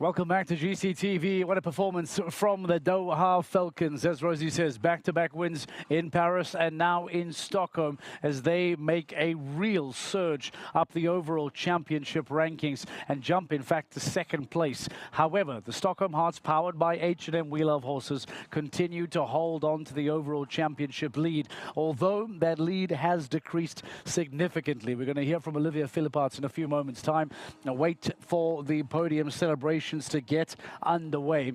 Welcome back to GCTV. What a performance from the Doha Falcons. As Rosie says, back-to-back wins in Paris and now in Stockholm as they make a real surge up the overall championship rankings and jump, in fact, to second place. However, the Stockholm Hearts, powered by H&M We Love Horses, continue to hold on to the overall championship lead, although that lead has decreased significantly. We're going to hear from Olivia Philipparts in a few moments' time. Now, wait for the podium celebration to get underway.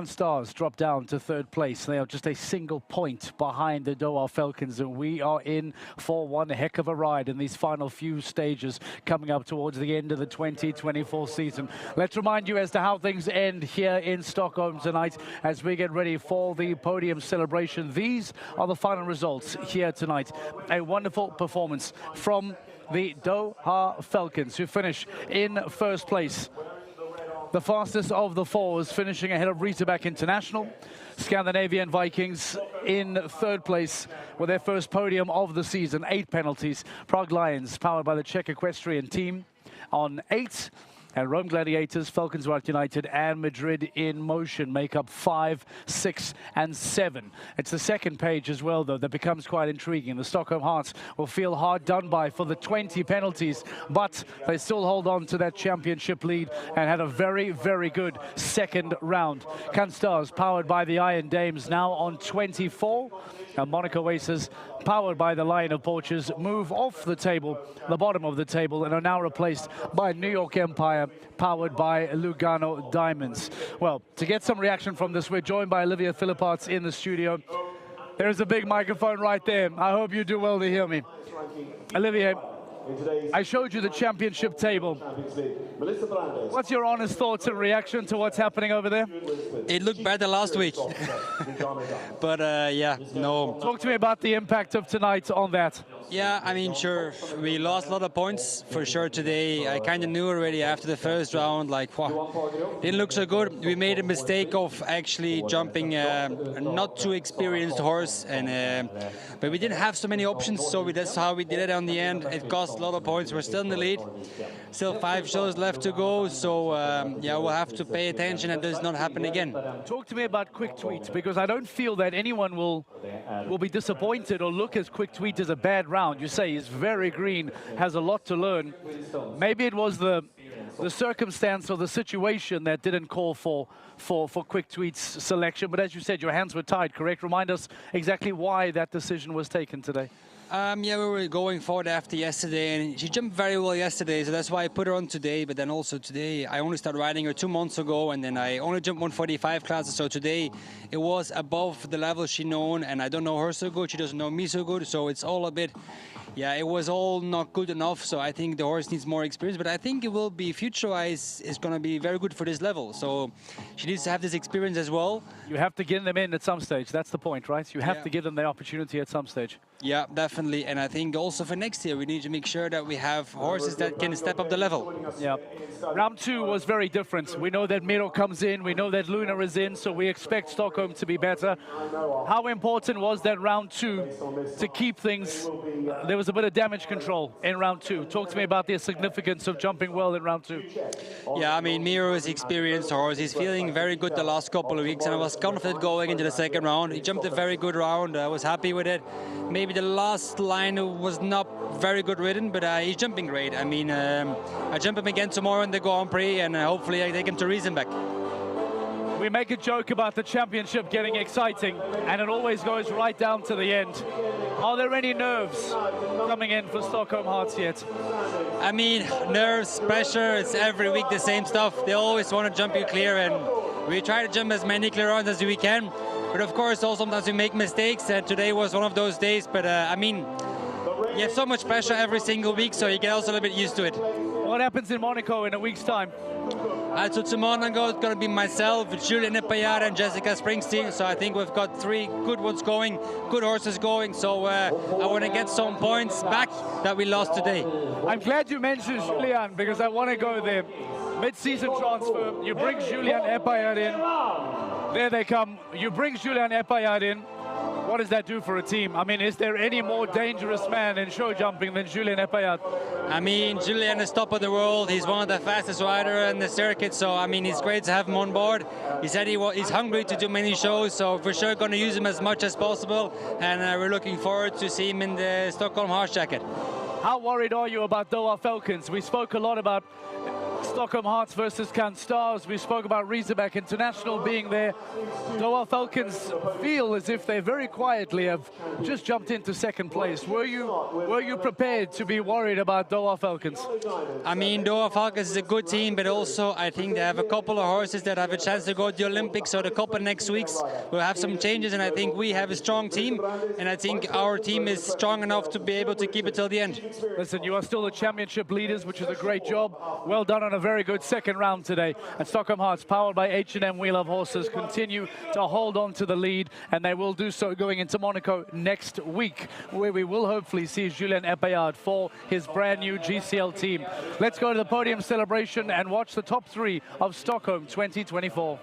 Stars drop down to third place. They are just a single point behind the Doha Falcons, and we are in for one heck of a ride in these final few stages coming up towards the end of the 2024 season. Let's remind you as to how things end here in Stockholm tonight as we get ready for the podium celebration. These are the final results here tonight. A wonderful performance from the Doha Falcons, who finish in first place. The fastest of the four is finishing ahead of Riesebeck International. Scandinavian Vikings in third place with their first podium of the season, 8 penalties. Prague Lions, powered by the Czech equestrian team, on 8. And Rome Gladiators, Falcons Rock United, and Madrid in Motion make up 5, 6, and 7. It's the second page as well, though, that becomes quite intriguing. The Stockholm Hearts will feel hard done by for the 20 penalties, but they still hold on to that championship lead and had a very, very good second round. Stars, powered by the Iron Dames, now on 24. And Monaco Aces, powered by the Lion of Porches, move off the table, the bottom of the table, and are now replaced by New York Empire, powered by Lugano Diamonds. Well, to get some reaction from this, we're joined by Olivia Philipparts in the studio. There's a big microphone right there. I hope you do well to hear me. Olivia, I showed you the championship table. What's your honest thoughts and reaction to what's happening over there? It looked better last week. But yeah, no. Talk to me about the impact of tonight on that. Yeah, I mean, sure, we lost a lot of points for sure today. I kind of knew already after the first round, like, wow, didn't look so good. We made a mistake of actually jumping a not too experienced horse, and but we didn't have so many options, so that's how we did it on the end. It cost a lot of points. We're still in the lead. Still 5 shows left to go, so yeah, we'll have to pay attention and does not happen again. Talk to me about Quick Tweet, because I don't feel that anyone will be disappointed or look at Quick Tweet as a bad round. You say he's very green, has a lot to learn. Maybe it was the circumstance or the situation that didn't call for Quick Tweet's selection, but as you said, your hands were tied, correct? Remind us exactly why that decision was taken today. Yeah, we were going forward after yesterday, and she jumped very well yesterday, so that's why I put her on today. But then also today, I only started riding her 2 months ago, and then I only jumped 145 classes. So today, it was above the level she known, and I don't know her so good. She doesn't know me so good, so it's all a bit. Yeah, it was all not good enough, so I think the horse needs more experience, but I think it will be, future-wise, is going to be very good for this level. So she needs to have this experience as well. You have to get them in at some stage. That's the point, right? You have to give them the opportunity at some stage. Yeah, definitely. And I think also for next year, we need to make sure that we have horses that can step up the level. Yeah. Round 2 was very different. We know that Miro comes in, we know that Luna is in, so we expect Stockholm to be better. How important was that round 2 to keep things? There was a bit of damage control in round 2. Talk to me about the significance of jumping well in round 2. Yeah, I mean, Miro is experienced horse. He's feeling very good the last couple of weeks, and I was confident going into the second round. He jumped a very good round. I was happy with it. Maybe the last line was not very good ridden, but he's jumping great. I mean, I jump him again tomorrow in the Grand Prix, and hopefully I take him to Riesenbeck. We make a joke about the championship getting exciting, and it always goes right down to the end. Are there any nerves coming in for Stockholm Hearts yet? I mean, nerves, pressure, it's every week the same stuff. They always want to jump you clear, and we try to jump as many clear rounds as we can. But of course, also sometimes we make mistakes, and today was one of those days. But I mean, you have so much pressure every single week, so you get also a little bit used to it. What happens in Monaco in a week's time? So tomorrow it's going to be myself, Julian Epayar, and Jessica Springsteen. So I think we've got 3 good ones going, good horses going. So I want to get some points back that we lost today. I'm glad you mentioned Julian, because I want to go there. Mid-season transfer, you bring Julian Epayar in. There they come. You bring Julian Epayar in. What does that do for a team? I mean, is there any more dangerous man in show jumping than Julian Epayar? I mean, Julian is top of the world. He's one of the fastest riders in the circuit. So, I mean, it's great to have him on board. He said he's hungry to do many shows. So, for sure, going to use him as much as possible. And we're looking forward to see him in the Stockholm Horse Jacket. How worried are you about Doha Falcons? We spoke a lot about Stockholm Hearts versus Cannes Stars. We spoke about Riesenbeck International being there. Doha Falcons feel as if they very quietly have just jumped into second place. Were you prepared to be worried about Doha Falcons? I mean, Doha Falcons is a good team, but also I think they have a couple of horses that have a chance to go to the Olympics. So the couple next weeks will have some changes, and I think we have a strong team, and I think our team is strong enough to be able to keep it till the end. Listen, you are still the championship leaders, which is a great job. Well done on a very good second round today. And Stockholm Hearts, powered by H&M Wheel of Horses, continue to hold on to the lead, and they will do so going into Monaco next week, where we will hopefully see Julien Epayard for his brand new GCL team. Let's go to the podium celebration and watch the top three of Stockholm 2024.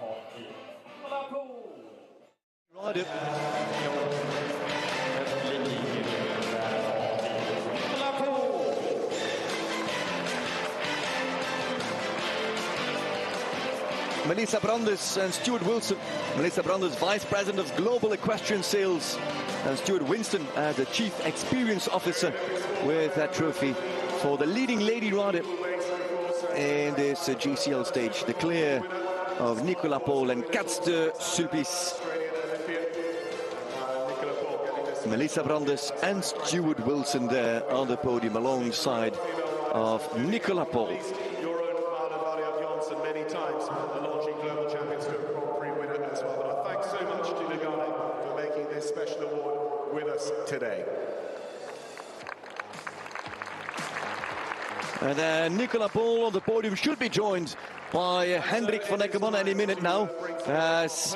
Melissa Brandes and Stuart Wilson. Melissa Brandes, Vice President of Global Equestrian Sales, and Stuart Winston as the Chief Experience Officer with that trophy for the leading lady rider in this GCL stage. The clear of Nicolas Paul and Katz de Sulpice. Melissa Brandes and Stuart Wilson there on the podium alongside of Nicolas Paul. Today. And Nicolas Paul on the podium should be joined by Hendrik van Eckermann any minute now, as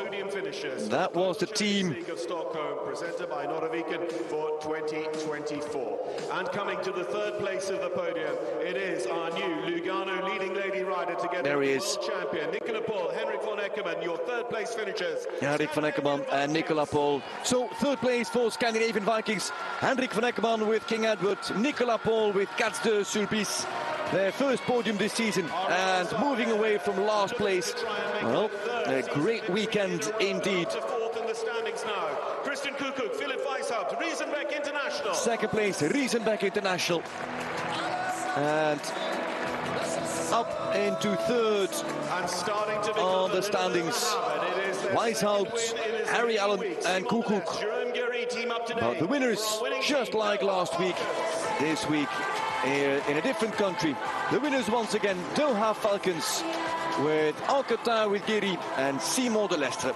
that was the team of Stockholm presented by Norwegian for 2024. And coming to the third place of the podium, it is our new Lugano leading lady rider together. There he is. World champion Nicolas Paul, Hendrik van Eckermann, your third place finishers. Hendrik van Eckermann and Nicolas Paul. So third place for Scandinavian Vikings. Hendrik van Eckermann with King Edward, Nicolas Paul with Katz de Sulpice. Their first podium this season, and moving away from last place. Well, a great weekend indeed. Fourth in the standings now. Christian Kukuk, Philip Weishaupt, Riesenbeck International. Second place, Riesenbeck International. And up into third And starting to on the standings. Weishaupt, Harry Allen and Kukuk. But the winners, just like last week, this week, in a different country. The winners once again, Doha Falcons, with Alcantara with Guéry and Simon de Lestre.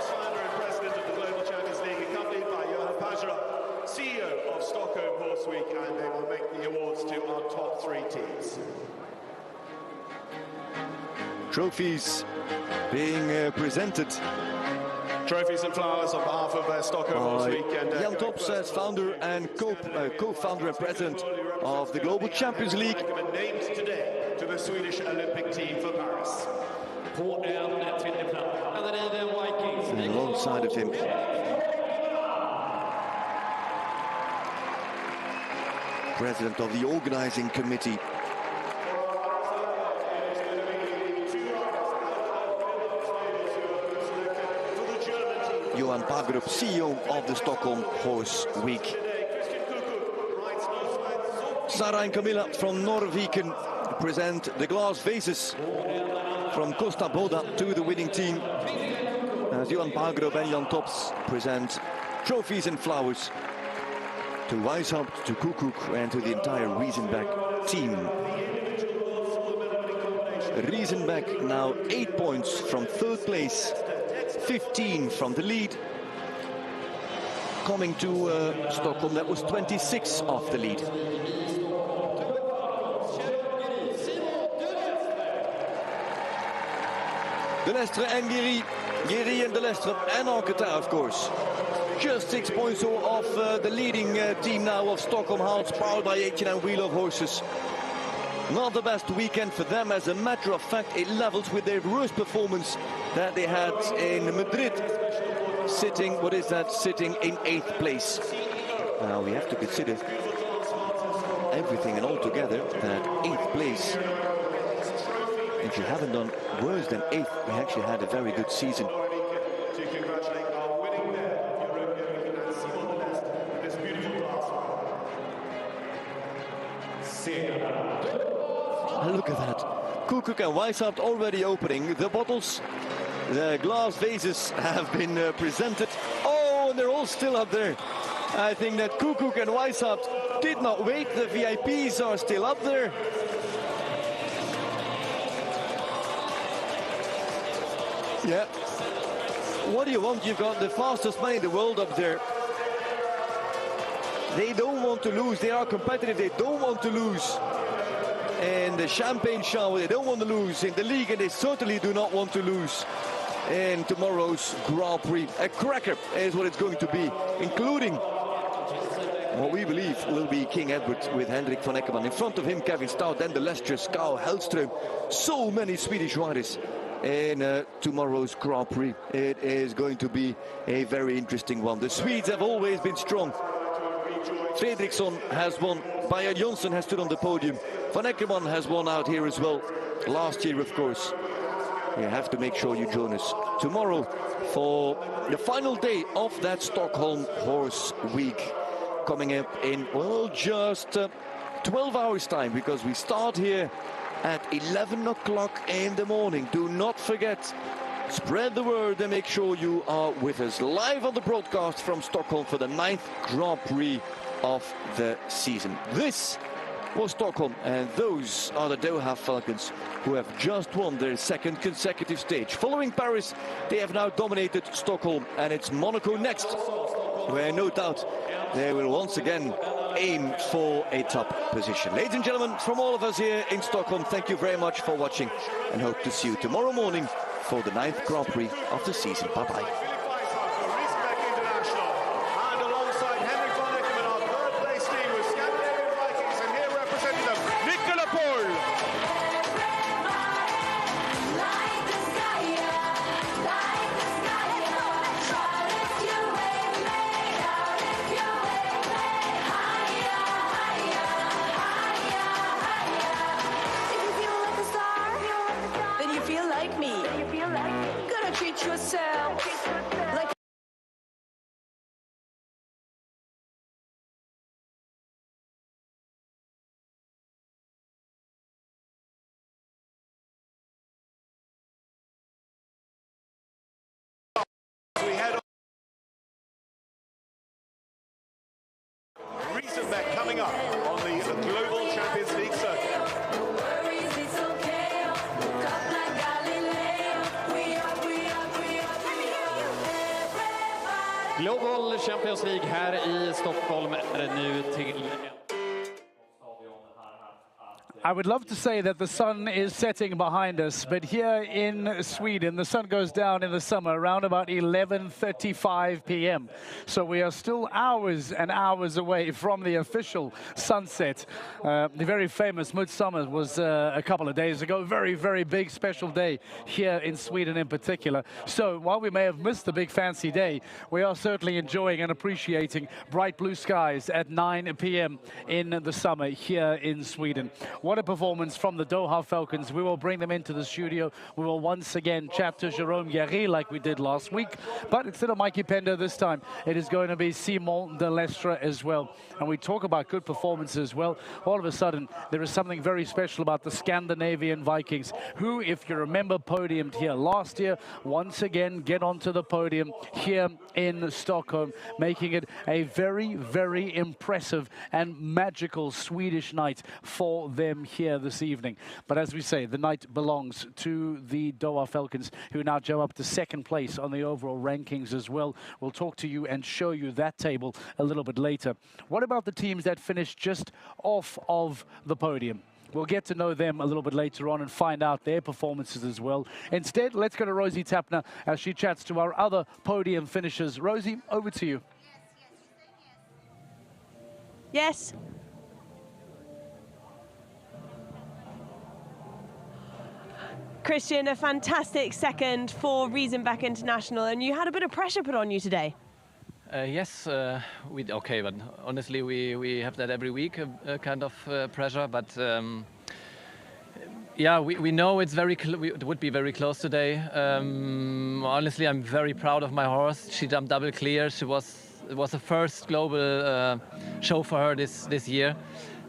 Founder and president of the Global Champions League, accompanied by Johan Pajara, CEO of Stockholm Horse Week, and they will make the awards to our top three teams. Trophies being presented. Trophies and flowers on behalf of Stockholm Horse Week. And Jan Tops as founder and co-founder and president of the Global Champions League. Named today to the Swedish Olympic team for Paris. And alongside of him, president of the organizing committee, Johan Pagrup, CEO of the Stockholm Horse Week. Sarah and Camilla from Norwegian present the glass vases from Costa Boda to the winning team, as Johan Pagrup and Jan Tops present trophies and flowers to Weishaupt, to Kukuk and to the entire Riesenbeck team. Riesenbeck now 8 points from third place, 15 from the lead. Coming to Stockholm, that was 26 off the lead. De Lestre and Guéry, Guéry and De Lestre and Alcantara, of course. Just 6 points off the leading team now of Stockholm Hearts, powered by H&M Wheel of Horses. Not the best weekend for them, as a matter of fact. It levels with their worst performance that they had in Madrid sitting, what is that, sitting in 8th place. Now we have to consider everything and all together that 8th place, if you haven't done worse than 8th, we actually had a very good season. Look at that. Koekkoek and Weishaupt already opening the bottles. The glass vases have been presented. Oh, and they're all still up there. I think that Koekkoek and Weishaupt did not wait. The VIPs are still up there. Yeah. What do you want? You've got the fastest man in the world up there. They don't want to lose. They are competitive. They don't want to lose. And the champagne shower, they don't want to lose in the league, and they certainly do not want to lose in tomorrow's Grand Prix. A cracker is what it's going to be, including what we believe will be King Edward with Hendrik van Eckermann. In front of him, Kevin Stout, then the Leicester, Kyle Hellström. So many Swedish riders in tomorrow's Grand Prix. It is going to be a very interesting one. The Swedes have always been strong. Fredriksson has won. Bayer Jonsson has stood on the podium. Van Eckermann has won out here as well. Last year, of course. You have to make sure you join us tomorrow for the final day of that Stockholm Horse Week. Coming up in, well, just 12 hours time, because we start here at 11 o'clock in the morning. Do not forget, spread the word and make sure you are with us live on the broadcast from Stockholm for the 9th Grand Prix of the season. This was Stockholm, and those are the Doha Falcons, who have just won their 2nd consecutive stage. Following Paris, they have now dominated Stockholm, and it's Monaco next, where no doubt they will once again aim for a top position. Ladies and gentlemen, from all of us here in Stockholm, thank you very much for watching, and hope to see you tomorrow morning for the 9th Grand Prix of the season. Bye-bye. Riesenbeck coming up on the Global Champions League circuit. Global Champions League här i Stockholm är nu till... I would love to say that the sun is setting behind us, but here in Sweden, the sun goes down in the summer around about 11:35 p.m. So we are still hours and hours away from the official sunset. The very famous Midsummer was a couple of days ago. Very, very big special day here in Sweden in particular. So while we may have missed the big fancy day, we are certainly enjoying and appreciating bright blue skies at 9 p.m. in the summer here in Sweden. What a performance from the Doha Falcons. We will bring them into the studio. We will once again chat to Jérôme Guéry like we did last week. But instead of Mikey Pender this time, it is going to be Simon de Lestre as well. And we talk about good performances as well. All of a sudden, there is something very special about the Scandinavian Vikings, who, if you remember, podiumed here last year, once again get onto the podium here in Stockholm, making it a very, very impressive and magical Swedish night for them here this evening. But as we say, the night belongs to the Doha Falcons, who now go up to 2nd place on the overall rankings as well. We'll talk to you and show you that table a little bit later. What about the teams that finished just off of the podium? We'll get to know them a little bit later on and find out their performances as well. Instead, let's go to Rosie Tapner as she chats to our other podium finishers. Rosie, over to you. Yes. Christian, a fantastic second for Riesenbeck International, and you had a bit of pressure put on you today. Yes, okay, but honestly, we have that every week, a kind of pressure. But yeah, we know it's it would be very close today. Honestly, I'm very proud of my horse. She jumped double clear. It was the first global show for her this year.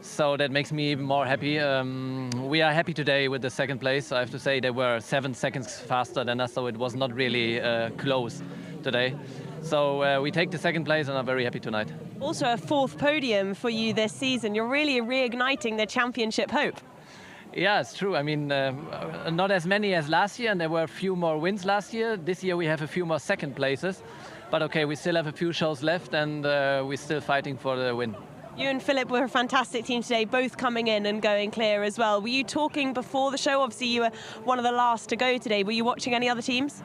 So that makes me even more happy. We are happy today with the second place. I have to say they were 7 seconds faster than us, so it was not really close today. So we take the second place and I'm very happy tonight. Also a 4th podium for you this season. You're really reigniting the championship hope. Yeah, it's true. I mean, not as many as last year, and there were a few more wins last year. This year we have a few more second places. But okay, we still have a few shows left and we're still fighting for the win. You and Philip were a fantastic team today, both coming in and going clear as well. Were you talking before the show? Obviously, you were one of the last to go today. Were you watching any other teams?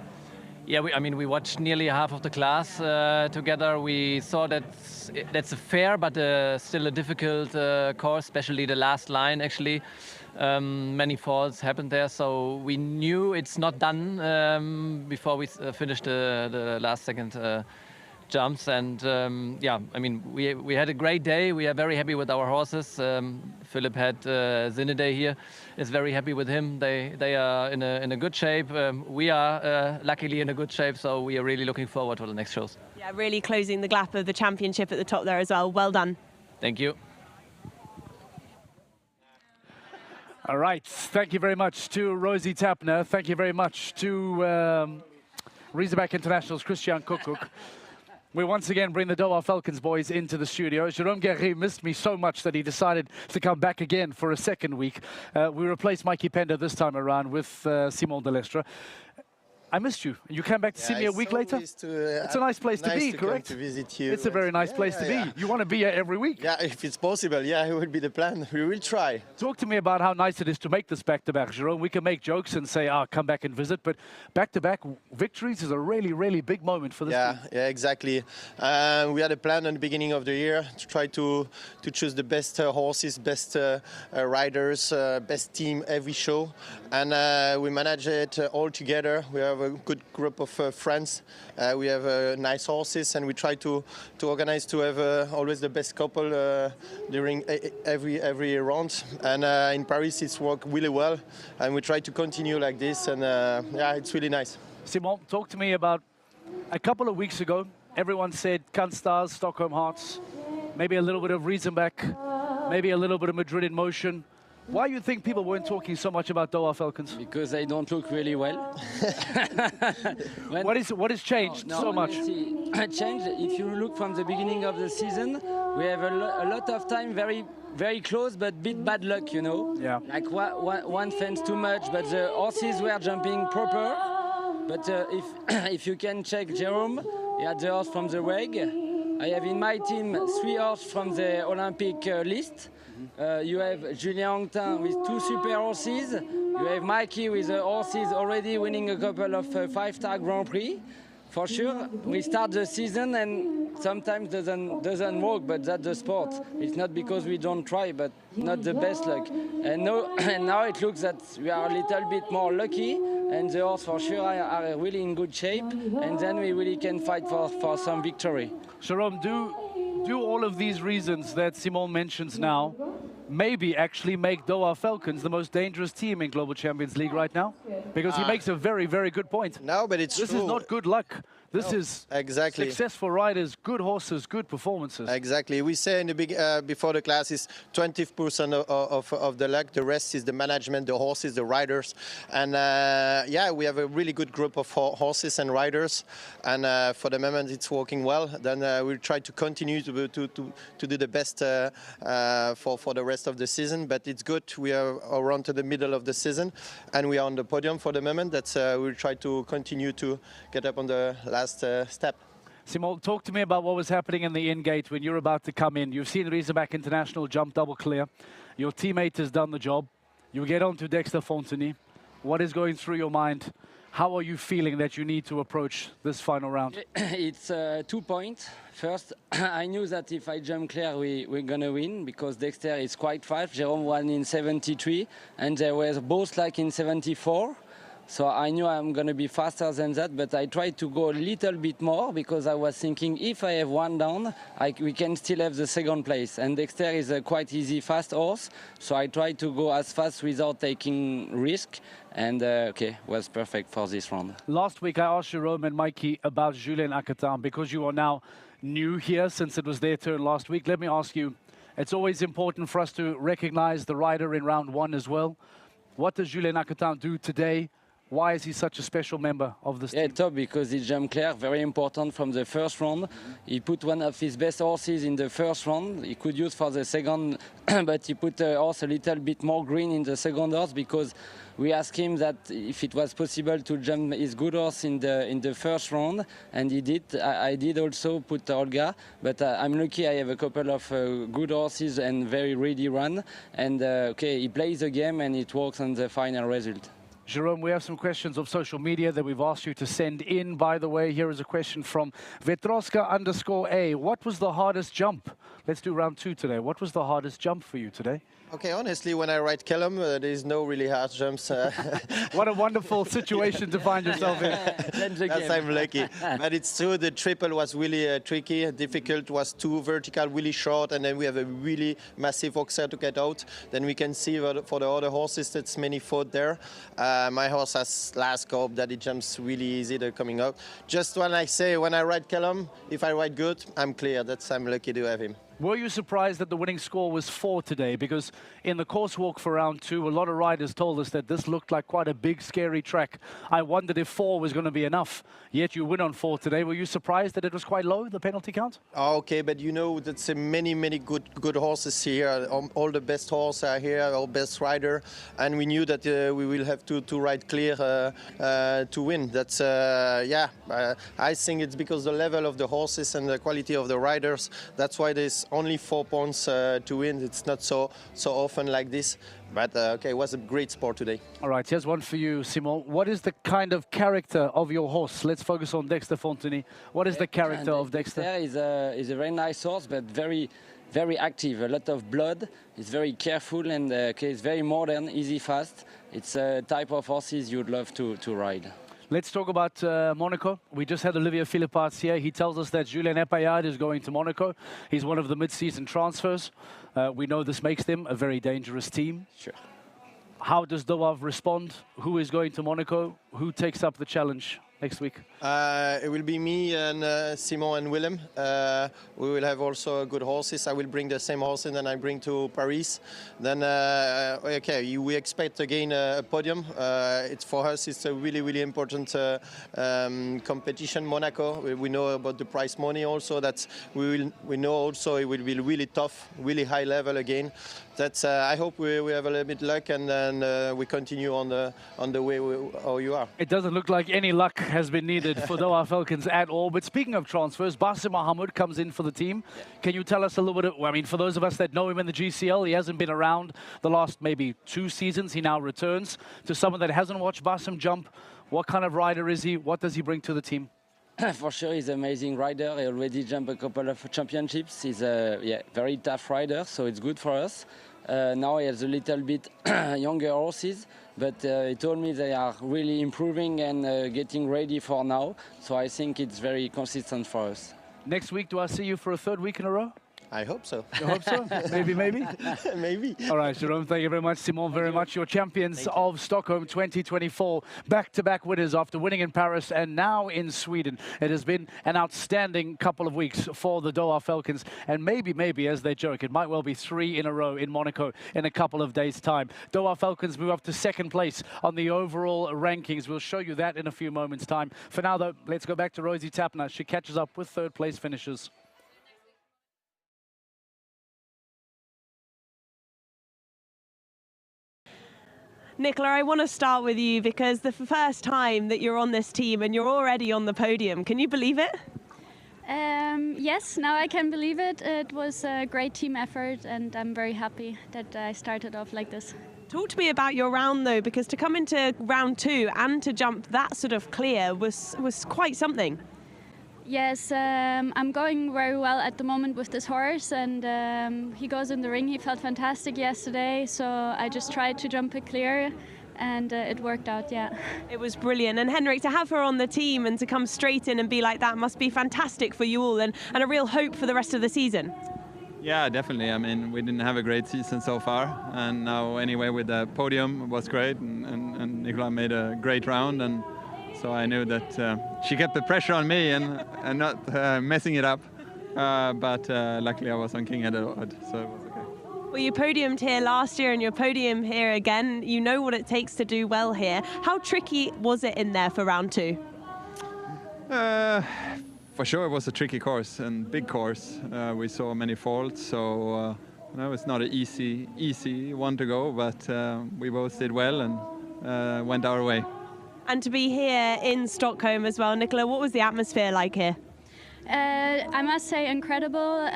Yeah, we watched nearly half of the class together. We saw that's a fair, but still a difficult course, especially the last line, actually. Many falls happened there, so we knew it's not done before we finished the last second jumps. And yeah, I mean, we had a great day. We are very happy with our horses. Philip had Zinedine here. Is very happy with him. They are in a good shape. We are luckily in a good shape, so we are really looking forward to the next shows. Yeah, really closing the gap of the championship at the top there as well. Well done. Thank you. All right, thank you very much to Rosie Tapner. Thank you very much to Riesenbeck International's Christian Kuckuck. We once again bring the Doha Falcons boys into the studio. Jérôme Guerrier missed me so much that he decided to come back again for a second week. We replaced Mikey Pender this time around with Simon Delestre. I missed you. You came back to see me a week later? It's a nice place to be, correct? To visit you. It's a very nice place to be. You want to be here every week? Yeah, if it's possible, yeah, it would be the plan. We will try. Talk to me about how nice it is to make this back-to-back, Jérôme. We can make jokes and say, come back and visit, but back-to-back victories is a really, really big moment for this team. Yeah, exactly. We had a plan at the beginning of the year to try to choose the best horses, best riders, best team every show. And we managed it all together. We have a good group of friends. We have nice horses, and we try to organize to have always the best couple during every round. And in Paris, it's worked really well, and we try to continue like this. And yeah, it's really nice. Simon, talk to me about a couple of weeks ago. Everyone said Kanstas, Stockholm Hearts, maybe a little bit of Riesenbeck, maybe a little bit of Madrid in motion. Why do you think people weren't talking so much about Doha Falcons? Because they don't look really well. What has changed so much? Changed. If you look from the beginning of the season, we have a lot of time very, very close, but bit bad luck, you know. Yeah. Like one fence too much, but the horses were jumping proper. But if you can check Jérôme, he had the horse from the WEG. I have in my team 3 horses from the Olympic list. You have Julien Anquetin with 2 super horses. You have Mikey with horses already winning a couple of 5-star Grand Prix. For sure, we start the season and sometimes doesn't work, but that's the sport. It's not because we don't try, but not the best luck. And now it looks that we are a little bit more lucky, and the horse for sure are really in good shape, and then we really can fight for some victory. Jérôme, do all of these reasons that Simon mentions now maybe actually make Doha Falcons the most dangerous team in Global Champions League right now? Because he makes a very, very good point. No, but it's This true. is not good luck. This is exactly successful riders, good horses, good performances. Exactly. We say in the before the class is 20% of the luck. The rest is the management, the horses, the riders. And yeah, we have a really good group of horses and riders. And for the moment, it's working well. Then we'll try to continue to do the best for the rest of the season. But it's good. We are around to the middle of the season, and we are on the podium for the moment. That's we'll try to continue to get up on the last step. Simon, talk to me about what was happening in the in-gate when you're about to come in. You've seen Riesenbeck International jump double clear. Your teammate has done the job. You get on to Dexter Fontenay. What is going through your mind? How are you feeling that you need to approach this final round? It's 2 points. First, I knew that if I jump clear, we're going to win, because Dexter is quite fast. Jérôme won in 73, and they were both like in 74. So I knew I'm going to be faster than that, but I tried to go a little bit more because I was thinking if I have one down, we can still have the second place. And Dexter is a quite easy, fast horse, so I tried to go as fast without taking risk. And was perfect for this round. Last week I asked Jerome and Mikey about Julien Acatin because you are now new here since it was their turn last week. Let me ask you, it's always important for us to recognize the rider in round one as well. What does Julien Acatin do today? Why is he such a special member of this team? Yeah, top, because he jumped clear, very important from the first round. He put one of his best horses in the first round. He could use for the second, but he put the horse a little bit more green in the second horse because we asked him that if it was possible to jump his good horse in the first round, and he did. I did also put Olga, but I'm lucky I have a couple of good horses and very ready run. And he plays the game and it works on the final result. Jerome, we have some questions of social media that we've asked you to send in. By the way, here is a question from Vetroska_A. What was the hardest jump? Let's do round two today. What was the hardest jump for you today? Okay, honestly, when I ride Callum, there is no really hard jumps. What a wonderful situation to find yourself in. That's I'm lucky. But it's true, the triple was really tricky, difficult, was too vertical, really short, and then we have a really massive oxer to get out. Then we can see for the other horses, that's many foot there. My horse has last go up that it jumps really easy, they're coming out. Just when I say, when I ride Callum, if I ride good, I'm clear. I'm lucky to have him. Were you surprised that the winning score was 4 today? Because in the course walk for round two, a lot of riders told us that this looked like quite a big, scary track. I wondered if 4 was going to be enough. Yet you win on 4 today. Were you surprised that it was quite low, the penalty count? Okay, but you know, that's many good horses here. All the best horses are here, our best rider. And we knew that we will have to ride clear to win. That's, I think it's because the level of the horses and the quality of the riders. That's why there's only 4 points to win. It's not so often like this. But it was a great sport today. All right, here's one for you, Simon. What is the kind of character of your horse? Let's focus on Dexter Fontenay. What is the character of Dexter? Dexter is a very nice horse, but very active. A lot of blood. He's very careful and it's very modern, easy, fast. It's a type of horses you'd love to ride. Let's talk about Monaco. We just had Olivier Philipparts here. He tells us that Julien Epaillard is going to Monaco. He's one of the mid-season transfers. We know this makes them a very dangerous team. Sure. How does Doav respond? Who is going to Monaco? Who takes up the challenge next week? It will be me and Simon and Willem. We will have also good horses. I will bring the same horses that I bring to Paris. Then, we expect again a podium. It's for us. It's a really important competition. Monaco. We know about the prize money also. That we know also it will be really tough, really high level again. That's. I hope we have a little bit luck and then we continue on the way how you are. It doesn't look like any luck has been needed for Doha Falcons at all. But speaking of transfers, Basim Mahmoud comes in for the team. Can you tell us a little bit I mean, for those of us that know him in the GCL, he hasn't been around the last maybe 2 seasons. He now returns. To someone that hasn't watched Basim jump, what kind of rider is he? What does he bring to the team? For sure, he's an amazing rider. He already jumped a couple of championships. He's a very tough rider, so it's good for us. Now he has a little bit younger horses, but he told me they are really improving and getting ready for now. So I think it's very consistent for us. Next week, do I see you for a 3rd week in a row? I hope so. You hope so? Maybe. Maybe. All right, Jerome, thank you very much. Simon, very much. You're champions of Stockholm 2024. Back-to-back winners after winning in Paris and now in Sweden. It has been an outstanding couple of weeks for the Doha Falcons. And maybe, as they joke, it might well be 3 in a row in Monaco in a couple of days' time. Doha Falcons move up to 2nd place on the overall rankings. We'll show you that in a few moments' time. For now, though, let's go back to Rosie Tapner. She catches up with 3rd place finishers. Nicola, I want to start with you because the first time that you're on this team and you're already on the podium, can you believe it? Yes, now I can believe it. It was a great team effort and I'm very happy that I started off like this. Talk to me about your round though, because to come into round 2 and to jump that sort of clear was quite something. Yes, I'm going very well at the moment with this horse and he goes in the ring. He felt fantastic yesterday, so I just tried to jump it clear. and it worked out, yeah. It was brilliant. And Henrik, to have her on the team and to come straight in and be like that must be fantastic for you all and a real hope for the rest of the season. Yeah, definitely. I mean, we didn't have a great season so far, and now anyway with the podium was great, and Nicola made a great round, and so I knew that she kept the pressure on me and not messing it up, but luckily I was on King Edward, so it was okay. Well, you podiumed here last year and you're podium here again. You know what it takes to do well here. How tricky was it in there for round 2? For sure, it was a tricky course and big course. We saw many faults, so it's not an easy one to go. But we both did well and went our way. And to be here in Stockholm as well, Nicola, what was the atmosphere like here? I must say incredible,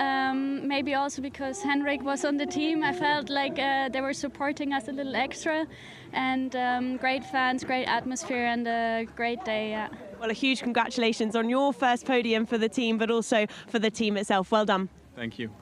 maybe also because Henrik was on the team. I felt like they were supporting us a little extra, and great fans, great atmosphere, and a great day. Yeah. Well, a huge congratulations on your first podium for the team, but also for the team itself. Well done. Thank you.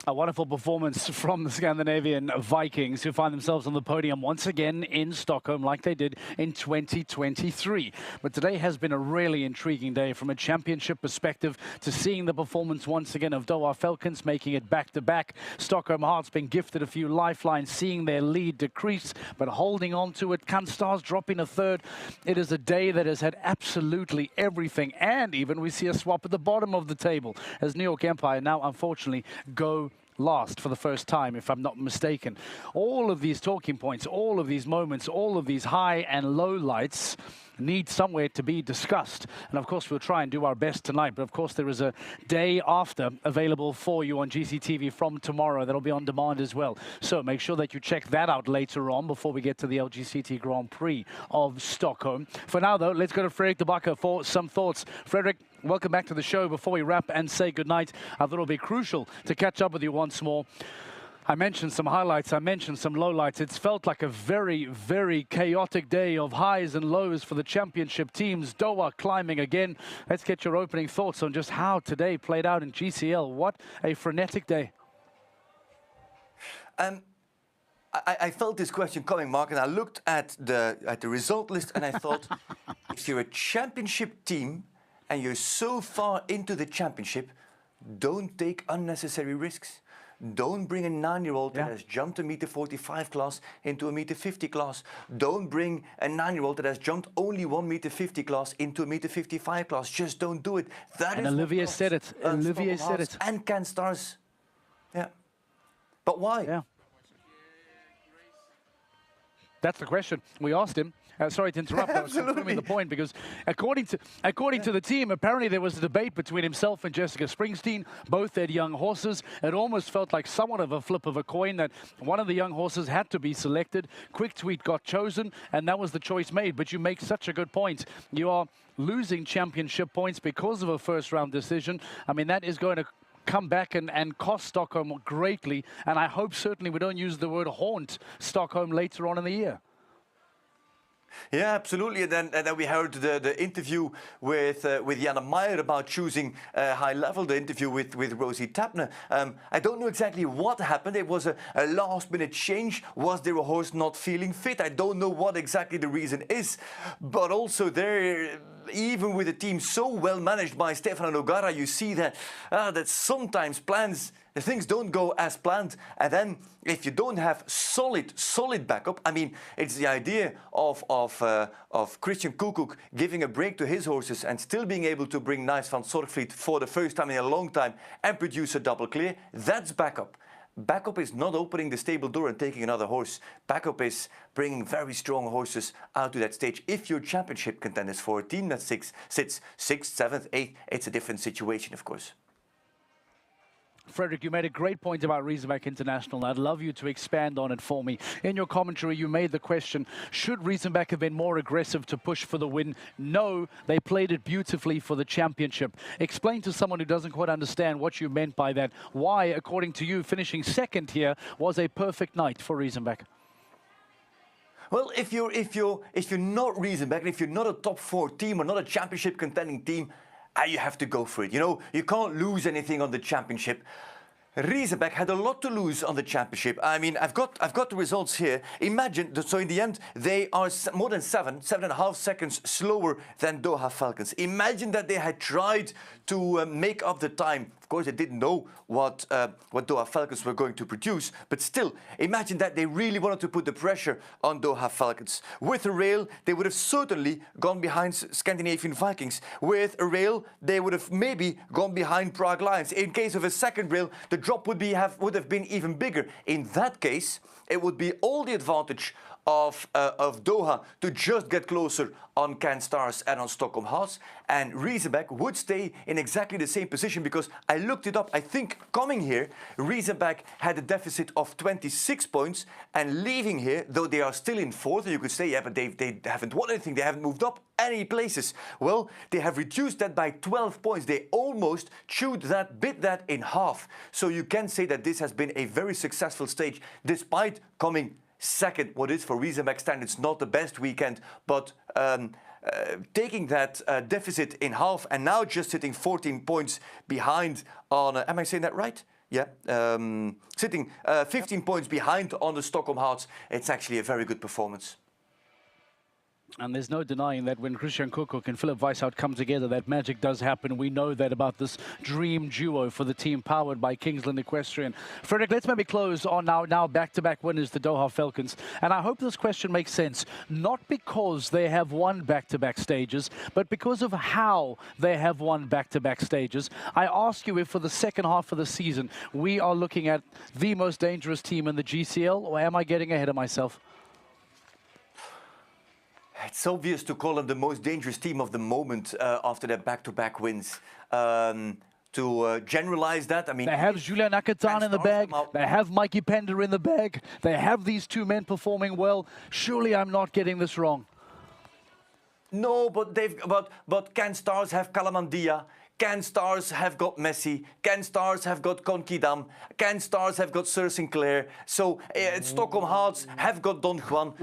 A wonderful performance from the Scandinavian Vikings, who find themselves on the podium once again in Stockholm like they did in 2023. But today has been a really intriguing day from a championship perspective, to seeing the performance once again of Doha Falcons making it back-to-back. Stockholm Hearts been gifted a few lifelines, seeing their lead decrease, but holding on to it. Stars dropping a third. It is a day that has had absolutely everything, and even we see a swap at the bottom of the table as New York Empire now unfortunately go last for the first time, if I'm not mistaken. All of these talking points, all of these moments, all of these high and low lights need somewhere to be discussed. And of course, we'll try and do our best tonight. But of course, there is a day after available for you on GCTV from tomorrow that'll be on demand as well. So make sure that you check that out later on before we get to the LGCT Grand Prix of Stockholm. For now, though, let's go to Fredrik de Backer for some thoughts. Fredrik, welcome back to the show. Before we wrap and say goodnight, I thought it'll be crucial to catch up with you once more. I mentioned some highlights, I mentioned some lowlights. It's felt like a very, very chaotic day of highs and lows for the championship teams. Doha climbing again. Let's get your opening thoughts on just how today played out in GCL. What a frenetic day. I felt this question coming, Mark, and I looked at the result list and I thought, if you're a championship team and you're so far into the championship, don't take unnecessary risks. Don't bring a 9-year-old that has jumped a meter 45 class into a meter 50 class. Don't bring a 9-year-old that has jumped only 1 meter 50 class into a meter 55 class. Just don't do it. That and is Olivier said it. Olivier said it. And Can Stars. Yeah. But why? Yeah. That's the question. We asked him. Sorry to interrupt. I was confirming the point, because according to the team, apparently there was a debate between himself and Jessica Springsteen. Both had young horses. It almost felt like somewhat of a flip of a coin that one of the young horses had to be selected. Quick Tweet got chosen, and that was the choice made. But you make such a good point. You are losing championship points because of a first-round decision. I mean, that is going to come back and cost Stockholm greatly. And I hope certainly we don't use the word haunt Stockholm later on in the year. Yeah, absolutely. And then we heard the interview with Jana Meyer about choosing high level, the interview with Rosie Tapner. I don't know exactly what happened. It was a last minute change. Was there a horse not feeling fit? I don't know what exactly the reason is. But also there, even with a team so well managed by Stefano Nogara, you see that sometimes things don't go as planned. And then if you don't have solid backup, I mean, it's the idea of Christian Koekkoek giving a break to his horses and still being able to bring Nice van Zorgvliet for the first time in a long time and produce a double clear. That's backup. Backup is not opening the stable door and taking another horse. Backup is bringing very strong horses out to that stage. If you're championship contenders for a team that sits 6th, 7th, 8th, it's a different situation, of course. Fredrik, you made a great point about Riesenbeck International. I'd love you to expand on it for me. In your commentary, you made the question, should Riesenbeck have been more aggressive to push for the win? No, they played it beautifully for the championship. Explain to someone who doesn't quite understand what you meant by that. Why, according to you, finishing second here was a perfect night for Riesenbeck? Well, if you're not Riesenbeck, and if you're not a top 4 team or not a championship contending team, you have to go for it. You know, you can't lose anything on the championship. Riesebeck had a lot to lose on the championship. I mean, I've got the results here. Imagine, so in the end, they are more than 7.5 seconds slower than Doha Falcons. Imagine that they had tried to make up the time. Of course, they didn't know what Doha Falcons were going to produce, but still, imagine that they really wanted to put the pressure on Doha Falcons. With a rail, they would have certainly gone behind Scandinavian Vikings. With a rail, they would have maybe gone behind Prague Lions. In case of a second rail, the drop would have been even bigger. In that case, it would be all the advantage of Doha to just get closer on Can Stars and on Stockholm Hearts, and Riesebeck would stay in exactly the same position, because I looked it up. I think coming here, Riesebeck had a deficit of 26 points, and leaving here, though they are still in fourth, you could say, yeah, but they haven't won anything, they haven't moved up any places. Well, they have reduced that by 12 points. They almost bit that in half. So you can say that this has been a very successful stage, despite coming second. What is for Riesebeck standards not the best weekend, but taking that deficit in half and now just sitting 14 points behind on, am I saying that right? Yeah, sitting 15 points behind on the Stockholm Hearts. It's actually a very good performance. And there's no denying that when Christian Kukoc and Philip Weishout come together, that magic does happen. We know that about this dream duo for the team powered by Kingsland Equestrian. Frederick, let's maybe close on now back-to-back winners, the Doha Falcons. And I hope this question makes sense, not because they have won back-to-back stages, but because of how they have won back-to-back stages. I ask you if for the second half of the season, we are looking at the most dangerous team in the GCL, or am I getting ahead of myself? It's obvious to call them the most dangerous team of the moment after their back-to-back wins. To generalize that, I mean... They have Julian Akatan in the bag. They have Mikey Pender in the bag. They have these two men performing well. Surely I'm not getting this wrong. No, but Can Stars have Kalamandia. Can Stars have got Messi. Can Stars have got Conquidam. Can Stars have got Sir Sinclair. So Stockholm Hearts have got Don Juan.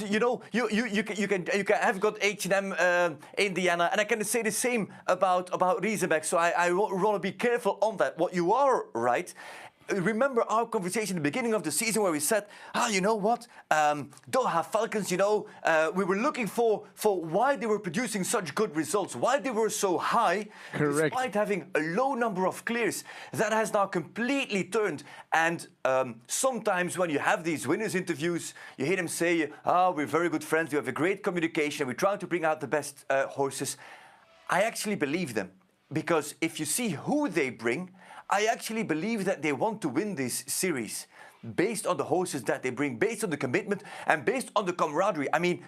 You know, you can have got H&M Indiana, and I can say the same about Riesebeck. So I want to be careful on that. What you are right. Remember our conversation at the beginning of the season where we said, you know what, Doha Falcons, you know, we were looking for why they were producing such good results, why they were so high, despite having a low number of clears. That has now completely turned. And sometimes when you have these winners interviews, you hear them say, we're very good friends, we have a great communication, we're trying to bring out the best horses. I actually believe them, because if you see who they bring, I actually believe that they want to win this series based on the horses that they bring, based on the commitment and based on the camaraderie. I mean,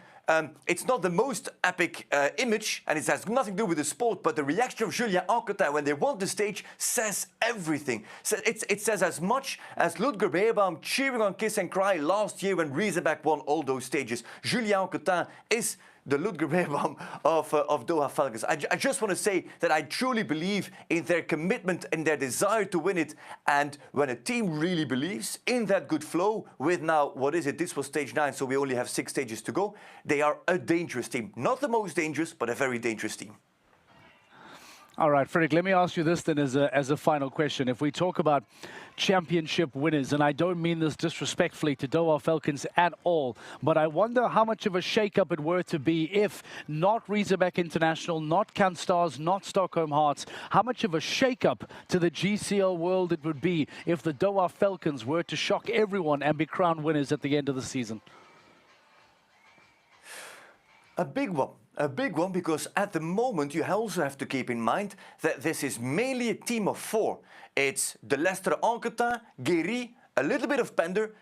it's not the most epic image, and it has nothing to do with the sport, but the reaction of Julien Anquetin when they won the stage says everything. So it says as much as Ludger Beerbaum cheering on Kiss and Cry last year when Riesebeck won all those stages. Julien Anquetin is the Ludger Beerbaum of Doha Falcons. I just want to say that I truly believe in their commitment and their desire to win it. And when a team really believes in that good flow with now, what is it? This was stage 9, so we only have 6 stages to go. They are a dangerous team. Not the most dangerous, but a very dangerous team. All right, Frederick, let me ask you this then as a final question. If we talk about championship winners, and I don't mean this disrespectfully to Doha Falcons at all, but I wonder how much of a shake-up it were to be if not Riesebeck International, not Can Stars, not Stockholm Hearts, how much of a shake-up to the GCL world it would be if the Doha Falcons were to shock everyone and be crowned winners at the end of the season? A big one. A big one, because at the moment you also have to keep in mind that this is mainly a team of 4. It's de Lestre Anquetin, Guéry, a little bit of Pender,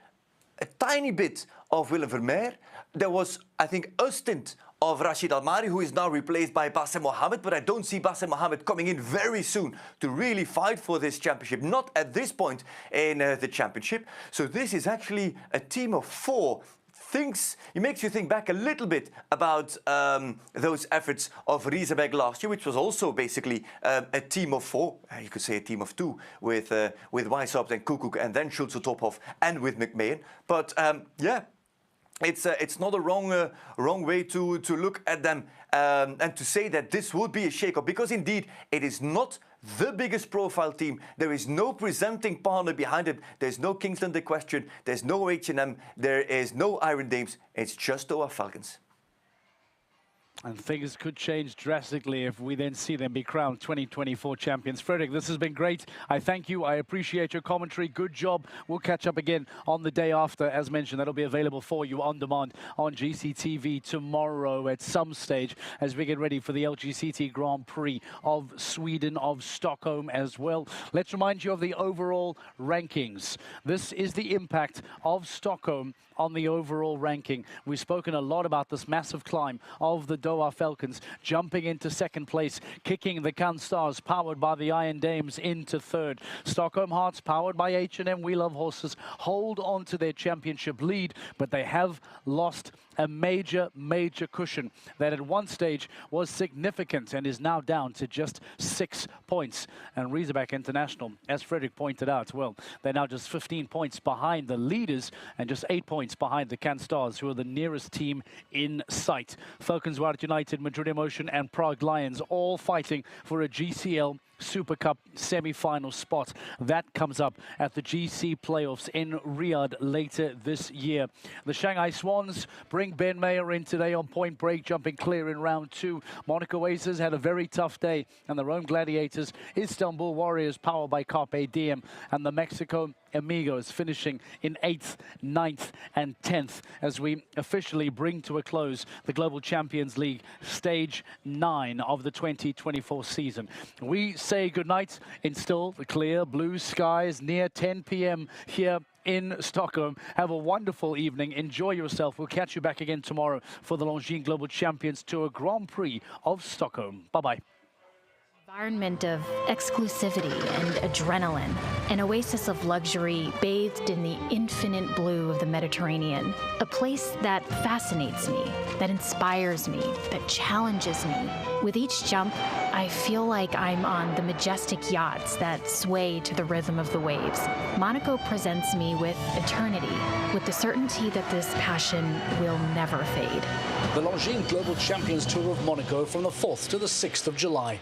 a tiny bit of Willem Vermeer. There was, I think, a stint of Rashid Almari, who is now replaced by Bassem Mohamed, but I don't see Bassem Mohamed coming in very soon to really fight for this championship, not at this point in the championship. So this is actually a team of 4. It makes you think back a little bit about those efforts of Riesebeck last year, which was also basically a team of 4. You could say a team of 2 with Weishaupt and Kukoc and then Schulze-Tophoff and with McMahon. But yeah, it's not a wrong way to look at them and to say that this would be a shake-up, because indeed it is not the biggest profile team. There is no presenting partner behind it. There's no Kingsland Equestrian. There's no H&M. There is no Iron Dames. It's just Doha Falcons. And things could change drastically if we then see them be crowned 2024 champions. Fredrik, this has been great. I thank you. I appreciate your commentary. Good job. We'll catch up again on the day after. As mentioned, that'll be available for you on demand on GCTV tomorrow at some stage as we get ready for the LGCT Grand Prix of Sweden, of Stockholm as well. Let's remind you of the overall rankings. This is the impact of Stockholm on the overall ranking. We've spoken a lot about this massive climb of the Doha Falcons, jumping into second place, kicking the Cannes Stars, powered by the Iron Dames, into third. Stockholm Hearts, powered by H&M We Love Horses, hold on to their championship lead, but they have lost a major cushion that at one stage was significant and is now down to just 6 points. And Razorback International, as Fredrik pointed out, well, they're now just 15 points behind the leaders and just 8 points behind the Cannes Stars, who are the nearest team in sight. Falcons Wild United, Madrid Emotion and Prague Lions all fighting for a GCL Super Cup semi-final spot. That comes up at the GC playoffs in Riyadh later this year. The Shanghai Swans bring Ben Mayer in today on point break, jumping clear in round 2. Monaco Aces had a very tough day, and the Rome Gladiators, Istanbul Warriors, powered by Carpe Diem, and the Mexico Amigos finishing in 8th, 9th and 10th as we officially bring to a close the Global Champions League Stage 9 of the 2024 season. We say goodnight in still the clear blue skies near 10 p.m. here in Stockholm. Have a wonderful evening. Enjoy yourself. We'll catch you back again tomorrow for the Longines Global Champions Tour Grand Prix of Stockholm. Bye-bye. Environment of exclusivity and adrenaline, an oasis of luxury bathed in the infinite blue of the Mediterranean, a place that fascinates me, that inspires me, that challenges me. With each jump, I feel like I'm on the majestic yachts that sway to the rhythm of the waves. Monaco presents me with eternity, with the certainty that this passion will never fade. The Longines Global Champions Tour of Monaco from the 4th to the 6th of July.